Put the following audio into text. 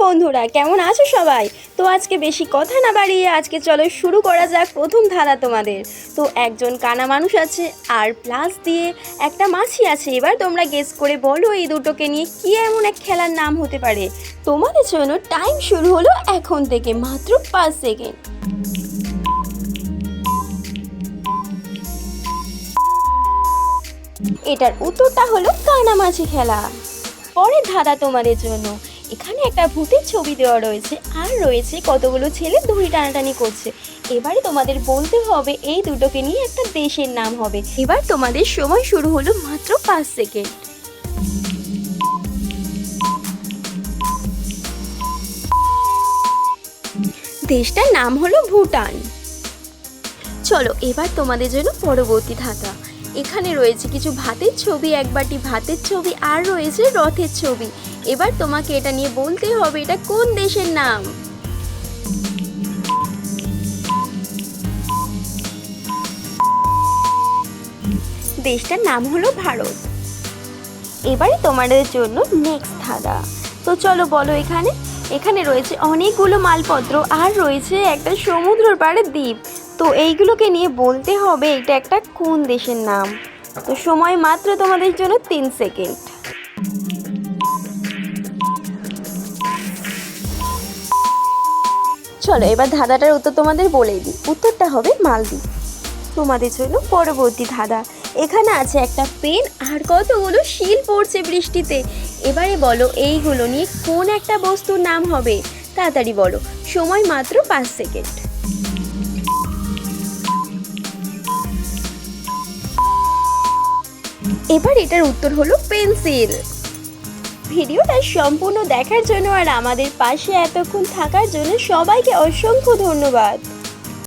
বন্ধুরা, কেমন আছো সবাই? তো আজকে বেশি কথা না বাড়িয়ে আজকে চলো শুরু করা যাক প্রথম ধাঁধা তোমাদের। তো একজন কানা মানুষ আছে আর প্লাস দিয়ে একটা মাছি আছে। এবার তোমরা গেস করে বলো এই দুটোকে নিয়ে কি এমন এক খেলার নাম হতে পারে। তোমাদের জন্য টাইম শুরু হলো এখন থেকে, মাত্র 5 সেকেন্ড। এটার উত্তরটা হলো কানামাছি খেলা। পরের ধাঁধা তোমাদের জন্য। এখানে একটা ভূতের ছবি দেওয়া রয়েছে আর রয়েছে কতগুলো ছেলে দড়ি টানাটানি করছে। এবারে তোমাদের বলতে হবে এই দুটোকে নিয়ে একটা দেশের নাম হবে। এবার তোমাদের সময় শুরু হলো মাত্র 5 সেকেন্ড। দেশটার নাম হলো ভুটান। চলো এবার তোমাদের জন্য পরবর্তী ধাঁধা। এখানে রয়েছে কিছু ভাতের ছবি, এক বাটি ভাতের ছবি আর রয়েছে রথের ছবি। এবার তোমাকে এটা নিয়ে বলতে হবে এটা কোন দেশের নাম। দেশটার নাম হলো ভারত। এবারে তোমাদের জন্য নেক্সট ধাঁধা। তো চলো বলো। এখানে রয়েছে অনেকগুলো মালপত্র আর রয়েছে একটা সমুদ্রের পাড়ে দ্বীপ। তো এইগুলোকে নিয়ে বলতে হবে এটা একটা কোন দেশের নাম। তো সময় মাত্র তোমাদের জন্য 3 সেকেন্ড। চলো এবার ধাঁধাটার উত্তর তোমাদের বলেই দিই। উত্তরটা হবে মালদ্বীপ। তোমাদের জন্য পরবর্তী ধাঁধা। এখানে আছে একটা পেন আর কতগুলো শিল পড়ছে বৃষ্টিতে। এবারে বলো এইগুলো নিয়ে কোন একটা বস্তুর নাম হবে। তাড়াতাড়ি বলো, সময় মাত্র 5 সেকেন্ড। এবার এটার উত্তর হলো পেন্সিল। ভিডিওটা সম্পূর্ণ দেখার জন্য আর আমাদের পাশে এতক্ষণ থাকার জন্য সবাইকে অসংখ্য ধন্যবাদ।